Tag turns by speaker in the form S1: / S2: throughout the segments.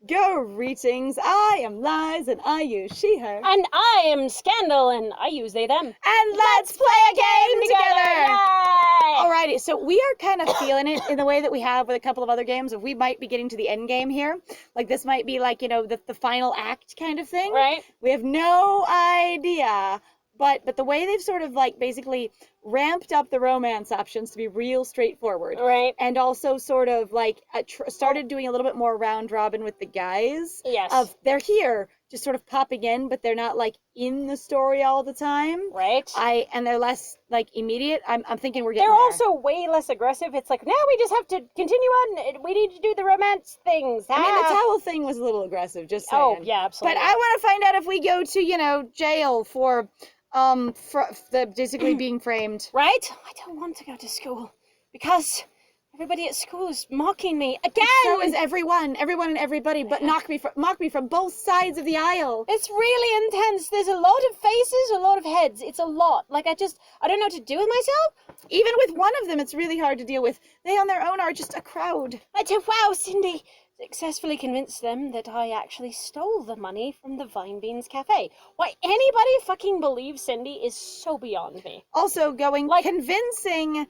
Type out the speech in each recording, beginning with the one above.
S1: Greetings, I am Liz and I use she, her.
S2: And I am Scandal and I use they, them.
S1: And let's play a game together!
S2: Yay!
S1: Alrighty, so we are kind of feeling it in the way that we have with a couple of other games. If we might be getting to the end game here. Like this might be like, the final act kind of thing.
S2: Right.
S1: We have no idea. But the way they've sort of like basically ramped up the romance options to be real straightforward.
S2: Right.
S1: And also sort of like started doing a little bit more round robin with the guys.
S2: Yes.
S1: Of they're here, just sort of popping in, but they're not like in the story all the time.
S2: Right.
S1: And they're less like immediate. I'm thinking we're getting
S2: They're
S1: there.
S2: also way less aggressive. It's like, now we just have to continue on. We need to do the romance things.
S1: I mean, the towel thing was a little aggressive, just saying.
S2: Oh, yeah, absolutely.
S1: But I want to find out if we go to, jail for the basically being framed.
S2: Right? I don't want to go to school because everybody at school is mocking me again.
S1: So is everyone and everybody, but mock me from both sides of the aisle.
S2: It's really intense. There's a lot of faces, a lot of heads. It's a lot. Like, I don't know what to do with myself.
S1: Even with one of them, it's really hard to deal with. They on their own are just a crowd.
S2: Wow, Cindy successfully convinced them that I actually stole the money from the Vine Beans Cafe. Why anybody fucking believes Cindy is so beyond me.
S1: Also convincing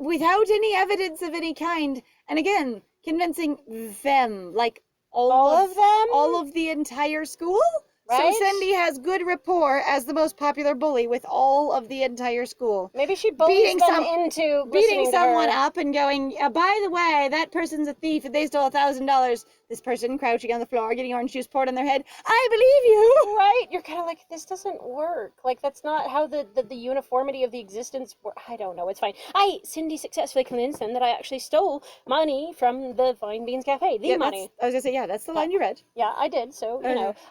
S1: without any evidence of any kind. And again, convincing them, like all of them? All of the entire school?
S2: Right?
S1: So Cindy has good rapport as the most popular bully with all of the entire school.
S2: Maybe she bullies them into
S1: beating someone
S2: her.
S1: up and going, by the way, that person's a thief and they stole $1,000. This person crouching on the floor, getting orange juice poured on their head. I believe you.
S2: Right? You're kind of like, this doesn't work. Like, that's not how the uniformity of the existence works. I don't know. It's fine. Cindy successfully convinced them that I actually stole money from the Vine Beans Cafe. Money.
S1: I was going to say, that's the line you read.
S2: Yeah, I did. So,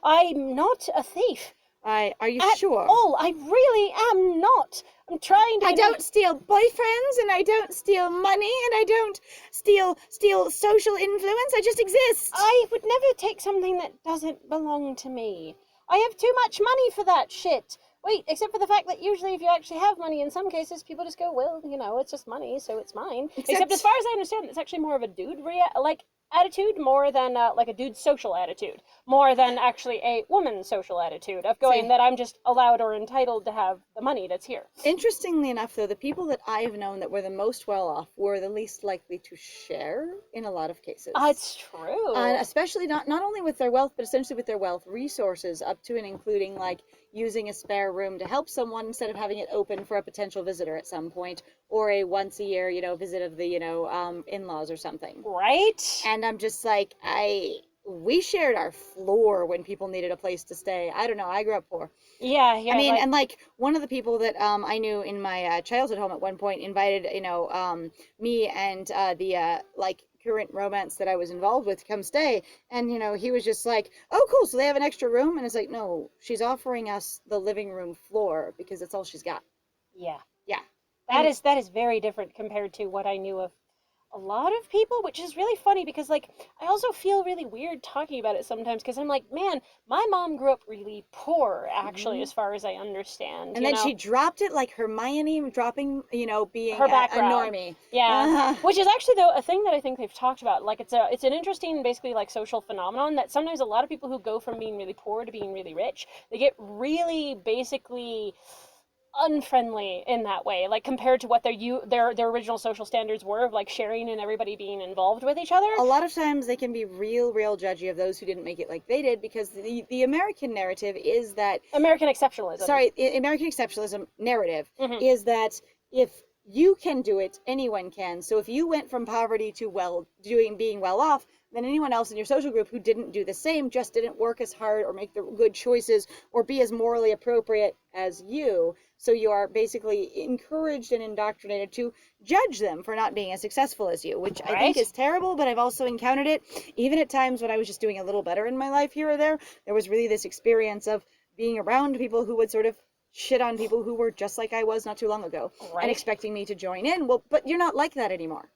S2: I'm not a thief.
S1: Are you
S2: At
S1: sure?
S2: all. I really am not. I'm trying to...
S1: I don't steal boyfriends, and I don't steal money, and I don't steal social influence. I just exist.
S2: I would never take something that doesn't belong to me. I have too much money for that shit. Wait, except for the fact that usually if you actually have money, in some cases, people just go, well, it's just money, so it's mine. Except as far as I understand, it's actually more of a dude attitude more than like a dude's social attitude, more than actually a woman's social attitude of going that I'm just allowed or entitled to have the money that's here.
S1: Interestingly enough, though, the people that I've known that were the most well off were the least likely to share in a lot of cases.
S2: It's true.
S1: And especially not only with their wealth, but essentially with their wealth resources, up to and including like using a spare room to help someone instead of having it open for a potential visitor at some point, or a once a year, visit of the, in-laws or something.
S2: Right?
S1: And I'm just like, we shared our floor when people needed a place to stay. I don't know. I grew up poor.
S2: Yeah.
S1: I mean, and like one of the people that I knew in my childhood home at one point invited, me and the current romance that I was involved with to come stay. And, he was just like, oh, cool. So they have an extra room. And it's like, no, she's offering us the living room floor because that's all she's got.
S2: Yeah.
S1: Yeah.
S2: That is very different compared to what I knew of a lot of people, which is really funny because, like, I also feel really weird talking about it sometimes because I'm like, man, my mom grew up really poor, actually, as far as I understand.
S1: And then she dropped it like Hermione dropping, being
S2: her
S1: a
S2: background.
S1: normie.
S2: Yeah. Which is actually, though, a thing that I think they've talked about. Like, it's an interesting, basically, like, social phenomenon that sometimes a lot of people who go from being really poor to being really rich, they get really, basically unfriendly in that way, like compared to what their original social standards were of like sharing and everybody being involved with each other.
S1: A lot of times they can be real judgy of those who didn't make it like they did, because the American narrative is that
S2: American exceptionalism
S1: narrative is that if you can do it, anyone can. So if you went from poverty to being well off, then anyone else in your social group who didn't do the same, just didn't work as hard or make the good choices or be as morally appropriate as you. So you are basically encouraged and indoctrinated to judge them for not being as successful as you, which I think is terrible, but I've also encountered it. Even at times when I was just doing a little better in my life here or there was really this experience of being around people who would sort of shit on people who were just like I was not too long ago and expecting me to join in. Well, but you're not like that anymore.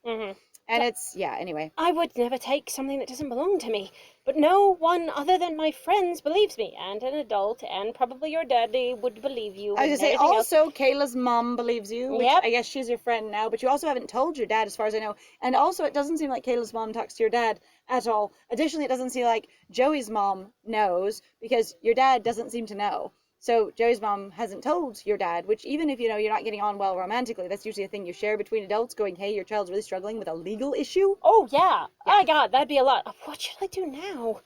S1: And it's, anyway.
S2: I would never take something that doesn't belong to me. But no one other than my friends believes me. And an adult, and probably your daddy would believe you.
S1: I was going to say, also, Kayla's mom believes you. Which I guess she's your friend now. But you also haven't told your dad, as far as I know. And also, it doesn't seem like Kayla's mom talks to your dad at all. Additionally, it doesn't seem like Joey's mom knows because your dad doesn't seem to know. So Joey's mom hasn't told your dad, which even if you're not getting on well romantically, that's usually a thing you share between adults, going, hey, your child's really struggling with a legal issue.
S2: Oh, yeah. My God, that'd be a lot. What should I do now?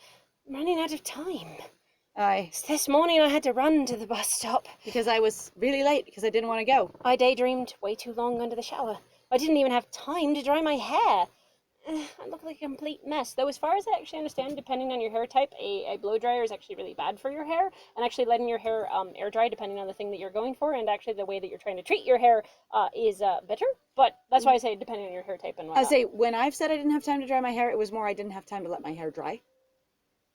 S2: I'm running out of time. This morning I had to run to the bus stop.
S1: Because I was really late because I didn't want to go.
S2: I daydreamed way too long under the shower. I didn't even have time to dry my hair. I look like a complete mess. Though as far as I actually understand, depending on your hair type, a blow dryer is actually really bad for your hair. And actually letting your hair air dry, depending on the thing that you're going for, and actually the way that you're trying to treat your hair is better. But that's why I say depending on your hair type and whatnot.
S1: I say when I've said I didn't have time to dry my hair, it was more I didn't have time to let my hair dry.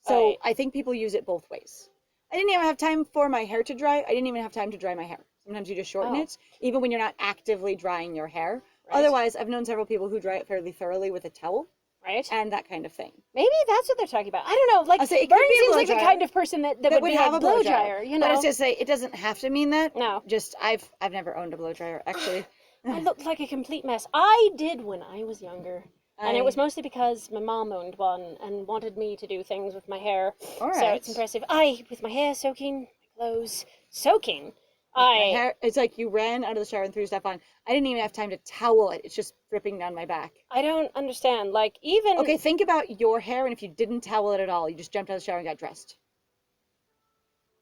S1: So I think people use it both ways. I didn't even have time for my hair to dry. I didn't even have time to dry my hair. Sometimes you just shorten it, even when you're not actively drying your hair. Right. Otherwise, I've known several people who dry it fairly thoroughly with a towel.
S2: Right.
S1: And that kind of thing.
S2: Maybe that's what they're talking about. I don't know. Like, Vern seems like the kind of person that would have a blow dryer, you know.
S1: But it's just say it doesn't have to mean that.
S2: No.
S1: Just I've never owned a blow dryer, actually.
S2: I looked like a complete mess. I did when I was younger. And it was mostly because my mom owned one and wanted me to do things with my hair.
S1: All right.
S2: So it's impressive. With my hair soaking, my clothes soaking.
S1: My hair, it's like you ran out of the shower and threw stuff on. I didn't even have time to towel it. It's just dripping down my back.
S2: I don't understand. Like, even...
S1: Okay, think about your hair, and if you didn't towel it at all, you just jumped out of the shower and got dressed.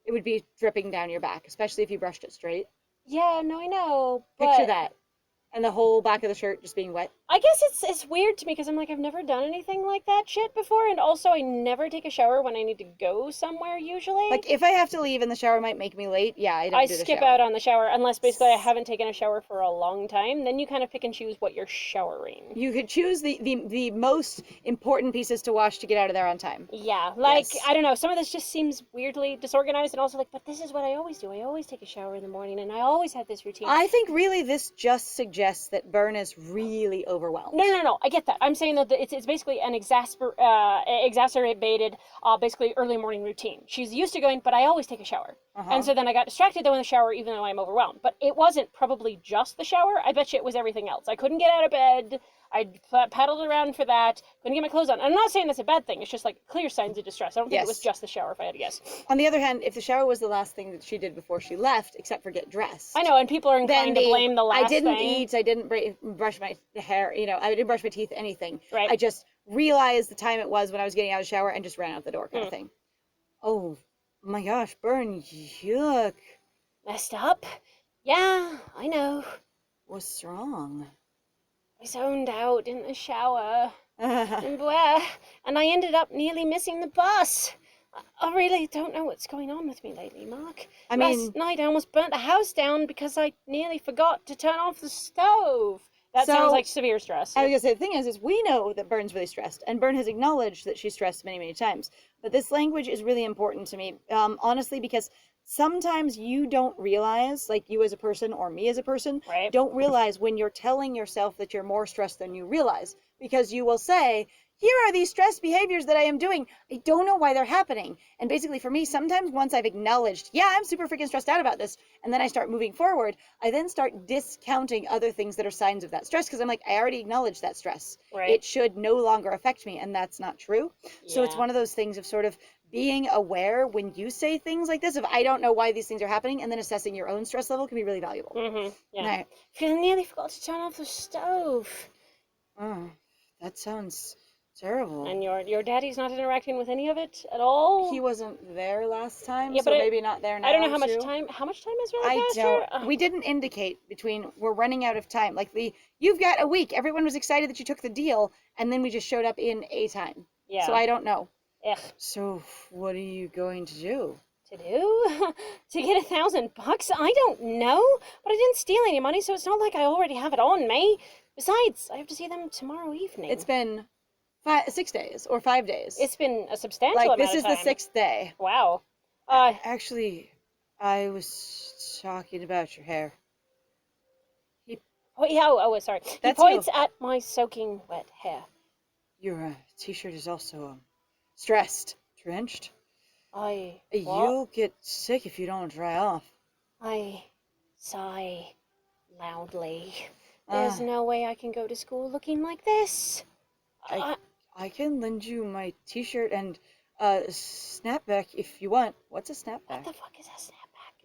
S1: It would be dripping down your back, especially if you brushed it straight.
S2: Yeah, no, I know, but...
S1: Picture that. And the whole back of the shirt just being wet.
S2: I guess it's weird to me because I'm like, I've never done anything like that shit before, and also I never take a shower when I need to go somewhere usually.
S1: Like, if I have to leave and the shower might make me late, yeah, I don't do the shower.
S2: I skip out on the shower unless basically I haven't taken a shower for a long time. Then you kind of pick and choose what you're showering.
S1: You could choose the most important pieces to wash to get out of there on time.
S2: Yeah, like, yes. I don't know, some of this just seems weirdly disorganized, and also like, but this is what I always do. I always take a shower in the morning, and I always have this routine.
S1: I think really this just suggests that Bern is really overwhelmed.
S2: No, I get that. I'm saying that it's basically an exacerbated, basically early morning routine. She's used to going, but I always take a shower. And so then I got distracted though in the shower, even though I'm overwhelmed. But it wasn't probably just the shower. I bet you it was everything else. I couldn't get out of bed. I paddled around for that. Couldn't get my clothes on. I'm not saying that's a bad thing. It's just like clear signs of distress. I don't think it was just the shower, if I had to guess.
S1: On the other hand, if the shower was the last thing that she did before she left, except for get dressed.
S2: I know, and people are inclined to blame the last thing.
S1: I didn't eat. I didn't brush my hair. I didn't brush my teeth, anything.
S2: Right.
S1: I just realized the time it was when I was getting out of the shower and just ran out the door kind of thing. Oh, my gosh, Bern, yuck.
S2: Messed up? Yeah, I know.
S1: What's wrong?
S2: I zoned out in the shower. And I ended up nearly missing the bus. I really don't know what's going on with me lately, Mark. Last night I almost burnt the house down because I nearly forgot to turn off the stove. That sounds like severe stress.
S1: I was going to say, the thing is we know that Bern's really stressed, and Bern has acknowledged that she's stressed many, many times. But this language is really important to me, honestly, because sometimes you don't realize, like you as a person or me as a person, don't realize when you're telling yourself that you're more stressed than you realize. Because you will say, here are these stress behaviors that I am doing. I don't know why they're happening. And basically for me, sometimes once I've acknowledged, yeah, I'm super freaking stressed out about this, and then I start moving forward, I then start discounting other things that are signs of that stress, because I'm like, I already acknowledged that stress. It should no longer affect me, and that's not true. Yeah. So it's one of those things of sort of being aware when you say things like this, of I don't know why these things are happening, and then assessing your own stress level can be really valuable.
S2: Yeah. I nearly forgot to turn off the stove.
S1: Oh, that sounds terrible.
S2: And your daddy's not interacting with any of it at all?
S1: He wasn't there last time, so maybe not there now.
S2: I don't know how much time is really past here?
S1: We didn't indicate between we're running out of time. Like you've got a week. Everyone was excited that you took the deal, and then we just showed up in a time. Yeah. So I don't know. Ugh. So what are you going to do?
S2: To get $1,000? I don't know. But I didn't steal any money, so it's not like I already have it on me. Besides, I have to see them tomorrow evening.
S1: It's been 6 days or 5 days.
S2: It's been a substantial amount of time.
S1: This is the 6th day.
S2: Wow.
S1: Actually, I was talking about your hair.
S2: Sorry. He points at my soaking wet hair.
S1: Your t-shirt is also stressed, drenched.
S2: What?
S1: You'll get sick if you don't dry off.
S2: I sigh loudly. There's no way I can go to school looking like this.
S1: I can lend you my t-shirt and snapback if you want. What's a
S2: What
S1: snapback?
S2: the fuck is a snapback?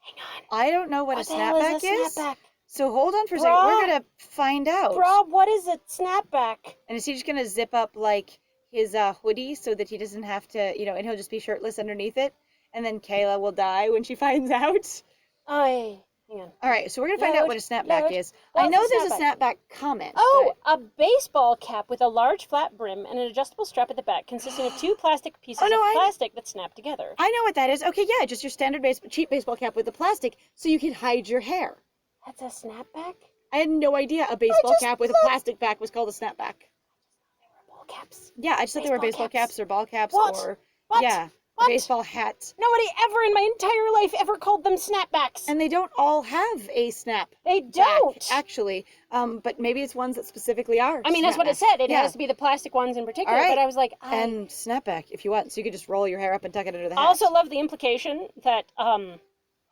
S2: Hang on.
S1: I don't know what a
S2: the hell
S1: snapback
S2: is a snapback?
S1: So hold on for a second. We're
S2: Bruh.
S1: gonna find out.
S2: Rob, what is a snapback?
S1: And is he just gonna zip up like his hoodie so that he doesn't have to, and he'll just be shirtless underneath it? And then Kayla will die when she finds out.
S2: Hang on.
S1: All right, so we're gonna find out what a snapback is.
S2: What's
S1: I know
S2: a
S1: there's a
S2: snapback?
S1: snapback comment.
S2: Oh,
S1: but...
S2: a baseball cap with a large flat brim and an adjustable strap at the back, consisting of 2 plastic pieces of plastic that snap together.
S1: I know what that is. Okay, yeah, just your standard cheap baseball cap with the plastic, so you can hide your hair.
S2: That's a snapback?
S1: I had no idea a baseball cap with a plastic back was called a snapback.
S2: They were ball caps.
S1: Yeah, I just thought they were baseball caps or ball caps or
S2: What?
S1: yeah,
S2: What?
S1: baseball hats.
S2: Nobody ever in my entire life ever called them snapbacks.
S1: And they don't all have a snap.
S2: They don't.
S1: Actually, but maybe it's ones that specifically are.
S2: I mean, that's what it said. It has to be the plastic ones in particular.
S1: All right.
S2: But I was like,
S1: And snapback if you want, so you could just roll your hair up and tuck it under the hat.
S2: I also love the implication that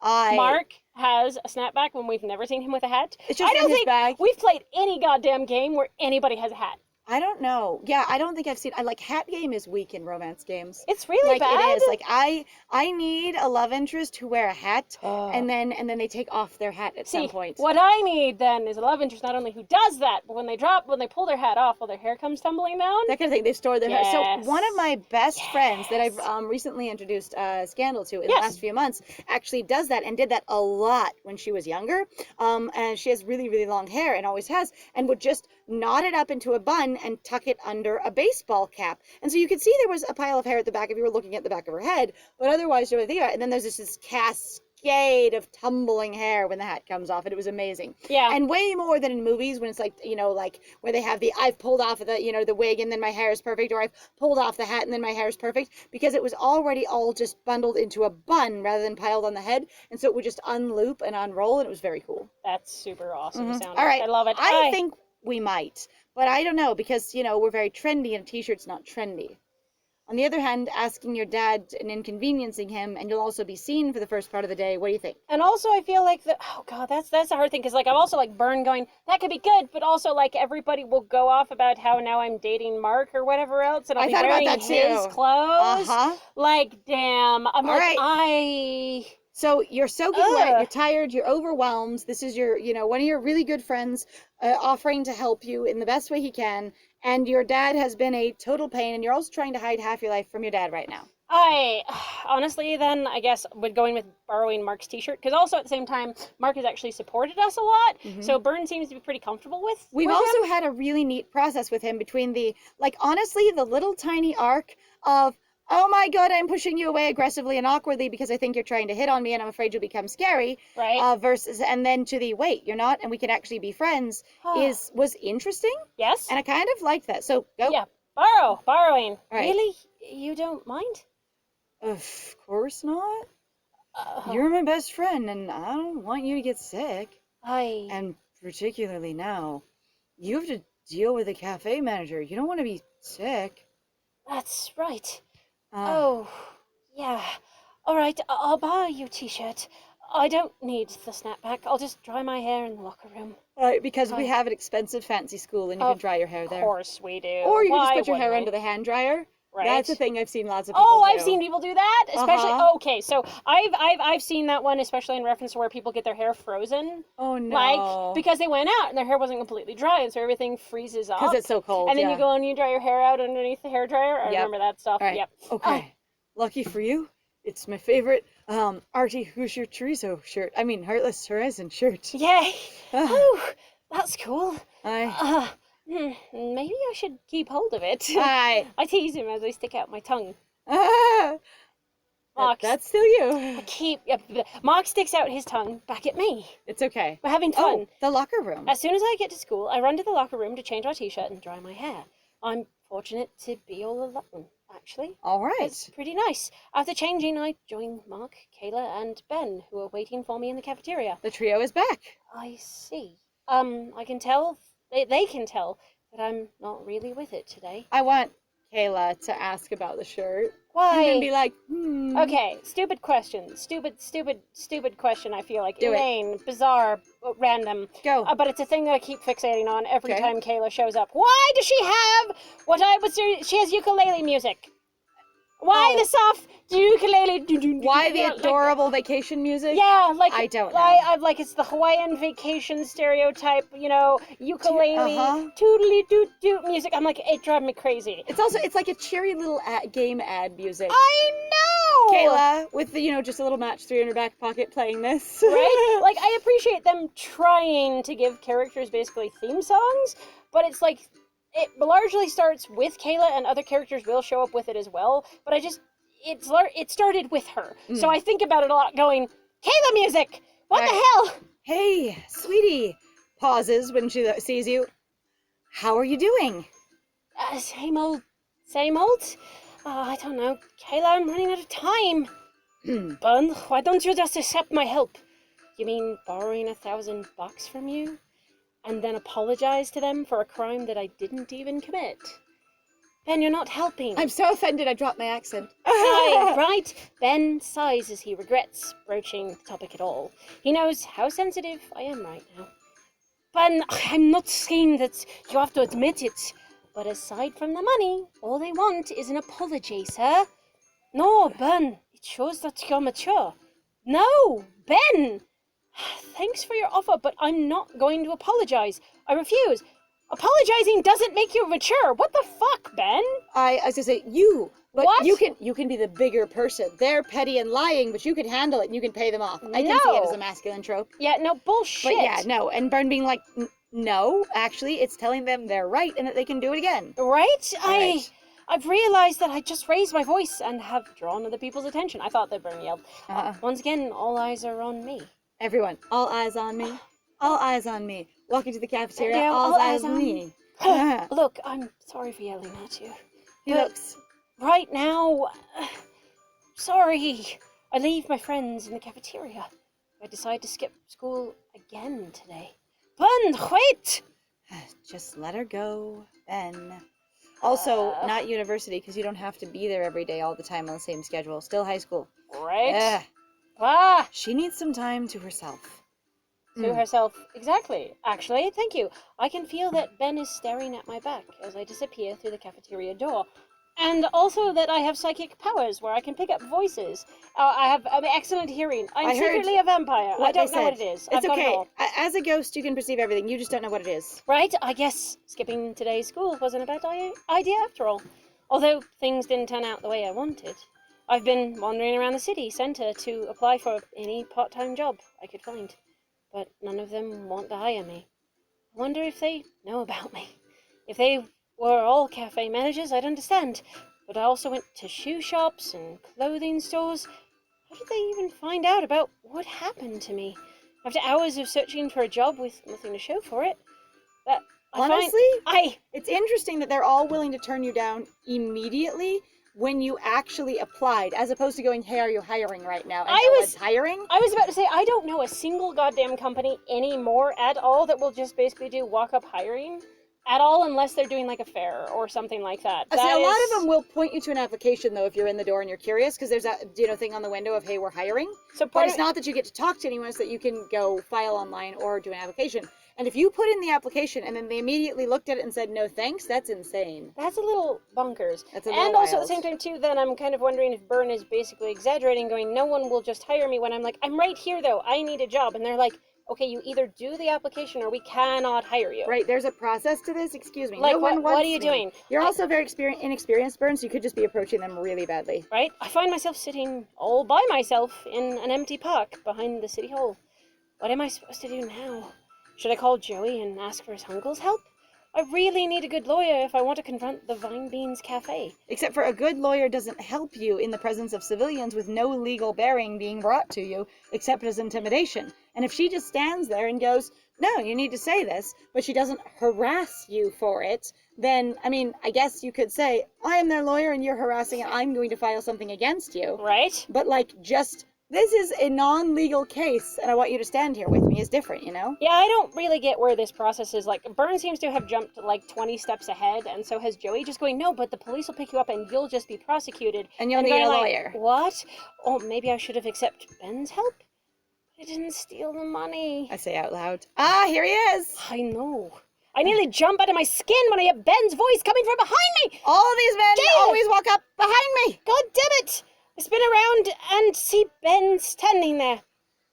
S2: Mark has a snapback when we've never seen him with a hat.
S1: It's just
S2: I don't
S1: in his
S2: think
S1: bag.
S2: we've played any goddamn game where anybody has a hat.
S1: I don't know. Yeah, I don't think I've seen. Hat game is weak in romance games.
S2: It's really bad.
S1: It is. Like I need a love interest to wear a hat, and then they take off their hat at some point.
S2: What I need then is a love interest not only who does that, but when they pull their hat off while their hair comes tumbling down.
S1: That kind of thing. They store their hair. So
S2: Yes.
S1: one of my best friends that I've recently introduced Scandal to in the last few months actually does that and did that a lot when she was younger. And she has really, really long hair and always has, and would just knot it up into a bun and tuck it under a baseball cap. And so you could see there was a pile of hair at the back if you were looking at the back of her head, but otherwise you don't think about it. And then there's this cascade of tumbling hair when the hat comes off, and it was amazing.
S2: Yeah.
S1: And way more than in movies when it's like, like where they have I've pulled off the, the wig and then my hair is perfect, or I've pulled off the hat and then my hair is perfect, because it was already all just bundled into a bun rather than piled on the head. And so it would just unloop and unroll, and it was very cool.
S2: That's super awesome sounding.
S1: All right.
S2: I love it.
S1: I think we might, but I don't know, because, we're very trendy and a t-shirt's not trendy. On the other hand, asking your dad and inconveniencing him, and you'll also be seen for the first part of the day. What do you think?
S2: And also, I feel like that's the hard thing, because I'm also Bern going, that could be good, but also everybody will go off about how now I'm dating Mark or whatever else, and I'll be wearing his clothes. Damn, I'm
S1: right. So you're soaking wet, you're tired, you're overwhelmed. This is your, one of your really good friends offering to help you in the best way he can. And your dad has been a total pain, and you're also trying to hide half your life from your dad right now.
S2: I honestly then, I guess, would go in with borrowing Mark's t-shirt, because also at the same time, Mark has actually supported us a lot, so Bern seems to be pretty comfortable with
S1: We've also had a really neat process with him between the, honestly, the little tiny arc of, oh my god, I'm pushing you away aggressively and awkwardly because I think you're trying to hit on me and I'm afraid you'll become scary.
S2: Right.
S1: Versus, and then to the, wait, you're not and we can actually be friends was interesting.
S2: Yes.
S1: And I kind of liked that. So, go.
S2: Yeah. Borrowing.
S1: Right.
S2: Really? You don't mind?
S1: Of course not. You're my best friend and I don't want you to get sick. And particularly now, you have to deal with a cafe manager. You don't want to be sick.
S2: That's right. Yeah. All right, I'll buy you a t-shirt. I don't need the snapback. I'll just dry my hair in the locker room.
S1: Right, because we have an expensive fancy school and you can dry your hair there.
S2: Of course we do.
S1: Or you can just put your hair under the hand dryer.
S2: Right.
S1: That's a thing I've seen lots of people do.
S2: I've seen people do that, especially. Okay, so I've seen that one, especially in reference to where people get their hair frozen.
S1: Oh no!
S2: Because they went out and their hair wasn't completely dry, and so everything freezes up.
S1: Because it's so cold.
S2: And then you go and you dry your hair out underneath the hair dryer. I remember that stuff.
S1: Right.
S2: Yep.
S1: Okay. Lucky for you, it's my favorite Artie Hoosier Chorizo shirt. I mean, Heartless Horizon shirt.
S2: Yay! Ooh, that's cool. Maybe I should keep hold of it. I tease him as I stick out my tongue.
S1: That's still you.
S2: Mark sticks out his tongue back at me.
S1: It's okay.
S2: We're having fun.
S1: Oh, the locker room.
S2: As soon as I get to school, I run to the locker room to change my t-shirt and dry my hair. I'm fortunate to be all alone, actually.
S1: All right.
S2: It's pretty nice. After changing, I join Mark, Kayla, and Ben, who are waiting for me in the cafeteria.
S1: The trio is back.
S2: I see. I can tell, they can tell that I'm not really with it today.
S1: I want Kayla to ask about the shirt.
S2: Why?
S1: You can be like, hmm.
S2: Okay, stupid question. Stupid question, I feel like.
S1: Do it.
S2: Inane, bizarre, random.
S1: Go.
S2: But it's a thing that I keep fixating on every
S1: Okay.
S2: time Kayla shows up. Why does she have she has ukulele music? Why the soft ukulele?
S1: Why the adorable vacation music?
S2: Yeah, like
S1: I don't know.
S2: I'm like it's the Hawaiian vacation stereotype, ukulele, toodly doot doot music. I'm like, it drives me crazy.
S1: It's like a cheery little game ad music.
S2: I know.
S1: Kayla with the just a little match 3 in her back pocket playing this.
S2: Right? Like I appreciate them trying to give characters basically theme songs, but it's like it largely starts with Kayla, and other characters will show up with it as well. But it started with her, so I think about it a lot. Going, Kayla music. What the hell?
S1: Hey, sweetie. Pauses when she sees you. How are you doing?
S2: Same old, same old. I don't know, Kayla. I'm running out of time. Bun, why don't you just accept my help? You mean borrowing $1,000 from you? And then apologize to them for a crime that I didn't even commit? Ben, you're not helping.
S1: I'm so offended I dropped my accent.
S2: Right? Ben sighs as he regrets broaching the topic at all. He knows how sensitive I am right now. Ben, I'm not saying that you have to admit it, but aside from the money, all they want is an apology, sir. No, Ben, it shows that you're mature. No, Ben! Thanks for your offer, but I'm not going to apologize. I refuse. Apologizing doesn't make you mature. What the fuck, Ben?
S1: I was gonna say you, but
S2: What?
S1: you can be the bigger person. They're petty and lying, but you can handle it and you can pay them off. I can see it as a masculine trope.
S2: Yeah, no, bullshit.
S1: But yeah, no, and Bern being like, no, actually, it's telling them they're right and that they can do it again.
S2: Right?
S1: Right.
S2: I've realized that I just raised my voice and have drawn other people's attention. I thought that Bern yelled. Once again, all eyes are on me.
S1: Everyone, all eyes on me. All eyes on me. Walking to the cafeteria,
S2: Yeah,
S1: all eyes on me.
S2: Look, I'm sorry for yelling at you.
S1: He
S2: But
S1: looks.
S2: right now, sorry. I leave my friends in the cafeteria. I decide to skip school again today. Ben, wait!
S1: Just let her go, Ben. Also, not university, because you don't have to be there every day all the time on the same schedule. Still high school.
S2: Right?
S1: She needs some time to herself.
S2: To herself. Exactly. Actually, thank you. I can feel that Ben is staring at my back as I disappear through the cafeteria door. And also that I have psychic powers where I can pick up voices. I have excellent hearing. I'm secretly a vampire. I don't know what it is.
S1: It's
S2: I've got it
S1: okay.
S2: all.
S1: As a ghost, you can perceive everything. You just don't know what it is.
S2: Right? I guess skipping today's school wasn't a bad idea after all. Although things didn't turn out the way I wanted. I've been wandering around the city centre to apply for any part-time job I could find. But none of them want to hire me. I wonder if they know about me. If they were all cafe managers, I'd understand. But I also went to shoe shops and clothing stores. How did they even find out about what happened to me? After hours of searching for a job with nothing to show for it.
S1: Honestly, it's interesting that they're all willing to turn you down immediately when you actually applied, as opposed to going, hey, are you hiring right now? And hiring?
S2: I was about to say, I don't know a single goddamn company anymore at all that will just basically do walk-up hiring at all, unless they're doing like a fair or something like that.
S1: A lot of them will point you to an application, though, if you're in the door and you're curious, because there's a thing on the window of, hey, we're hiring. But it's not that you get to talk to anyone, it's that you can go file online or do an application. And if you put in the application and then they immediately looked at it and said, no thanks, that's insane.
S2: That's a little bonkers.
S1: That's a little
S2: And
S1: wild.
S2: also at the same time, too, then I'm kind of wondering if Byrne is basically exaggerating, going, no one will just hire me, when I'm like, I'm right here, though. I need a job. And they're like, okay, you either do the application or we cannot hire you.
S1: Right, there's a process to this. Excuse me.
S2: Like,
S1: no one wants
S2: what are you doing?
S1: You're also very inexperienced, Byrne, so you could just be approaching them really badly.
S2: Right? I find myself sitting all by myself in an empty park behind the city hall. What am I supposed to do now? Should I call Joey and ask for his uncle's help? I really need a good lawyer if I want to confront the Vine Beans Cafe.
S1: Except for a good lawyer doesn't help you in the presence of civilians with no legal bearing being brought to you, except as intimidation. And if she just stands there and goes, no, you need to say this, but she doesn't harass you for it, then, I mean, I guess you could say, I am their lawyer and you're harassing and I'm going to file something against you.
S2: Right?
S1: But, like, just This is a non-legal case, and I want you to stand here with me is different, you know?
S2: Yeah, I don't really get where this process is. Like, Byrne seems to have jumped like 20 steps ahead, and so has Joey, just going, no, but the police will pick you up and you'll just be prosecuted.
S1: And you'll need
S2: going
S1: a
S2: like,
S1: lawyer.
S2: What? Oh, maybe I should have accepted Ben's help? I didn't steal the money.
S1: I say out loud. Ah, here he is!
S2: I know. I nearly jump out of my skin when I hear Ben's voice coming from behind me!
S1: All these men always walk up behind me!
S2: God damn it! I spin around and see Ben standing there.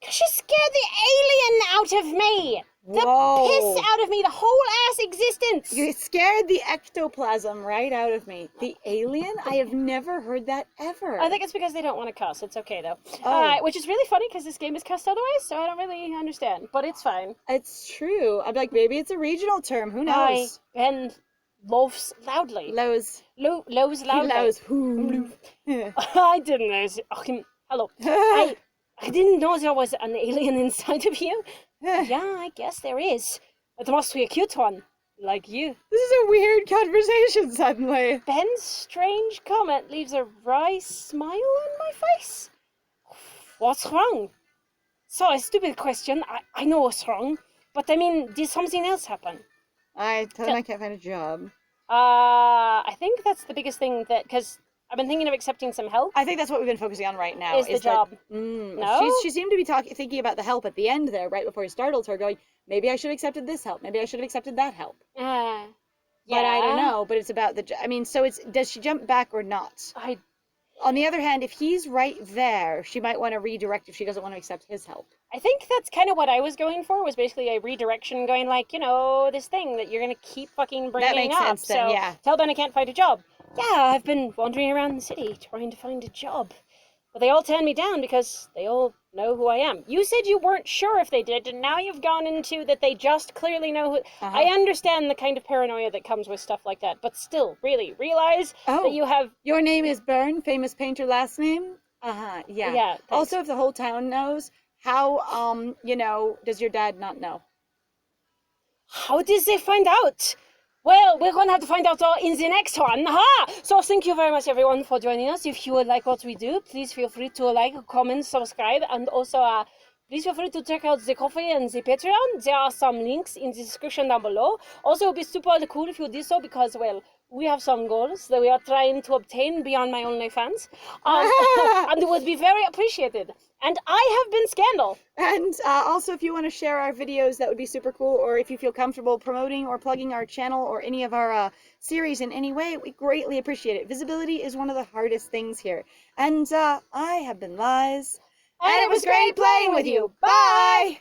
S2: She scared the alien out of me! The
S1: Whoa.
S2: piss out of me, the whole ass existence!
S1: You scared the ectoplasm right out of me. The alien? I have never heard that ever.
S2: I think it's because they don't want to cuss. It's okay, though.
S1: Oh.
S2: Which is really funny because this game is cussed otherwise, so I don't really understand. But it's fine.
S1: It's true. I'm like, maybe it's a regional term. Who knows?
S2: Ben loves loudly.
S1: Lows.
S2: Lows loudly.
S1: Lows. Who?
S2: I didn't know. Hello. I didn't know there was an alien inside of you. Yeah, I guess there is. It must be a cute one. Like you.
S1: This is a weird conversation suddenly.
S2: Ben's strange comment leaves a wry smile on my face. What's wrong? So, a stupid question. I know what's wrong. But I mean, did something else happen?
S1: I told him I can't find a job.
S2: I think that's the biggest thing that... Because I've been thinking of accepting some help.
S1: I think that's what we've been focusing on right now.
S2: Is the job.
S1: No? She seemed to be thinking about the help at the end there, right before he startled her, going, maybe I should have accepted this help. Maybe I should have accepted that help.
S2: Yeah.
S1: But I don't know. But it's about the... I mean, so it's... Does she jump back or not? On the other hand, if he's right there, she might want to redirect if she doesn't want to accept his help.
S2: I think that's kind of what I was going for, was basically a redirection going like, you know, this thing that you're going to keep fucking bringing up.
S1: That makes sense then,
S2: so
S1: yeah.
S2: Tell Ben I can't find a job. Yeah, I've been wandering around the city trying to find a job. But they all turned me down because they all know who I am. You said you weren't sure if they did, and now you've gone into that they just clearly know who... I understand the kind of paranoia that comes with stuff like that, but still, really, realize that you have...
S1: Your name is Byrne, famous painter last name? Yeah.
S2: Yeah, thanks.
S1: Also, if the whole town knows, how, you know, does your dad not know?
S2: How did they find out? Well, we're going to have to find out in the next one. So thank you very much, everyone, for joining us. If you would like what we do, please feel free to like, comment, subscribe, and also please feel free to check out the Coffee and the Patreon. There are some links in the description down below. Also, it would be super cool if you did so because, well, we have some goals that we are trying to obtain beyond my OnlyFans. And it would be very appreciated. And I have been Scandal.
S1: And also, if you want to share our videos, that would be super cool. Or if you feel comfortable promoting or plugging our channel or any of our series in any way, we greatly appreciate it. Visibility is one of the hardest things here. And I have been Liz.
S2: And it was great playing with you. Bye!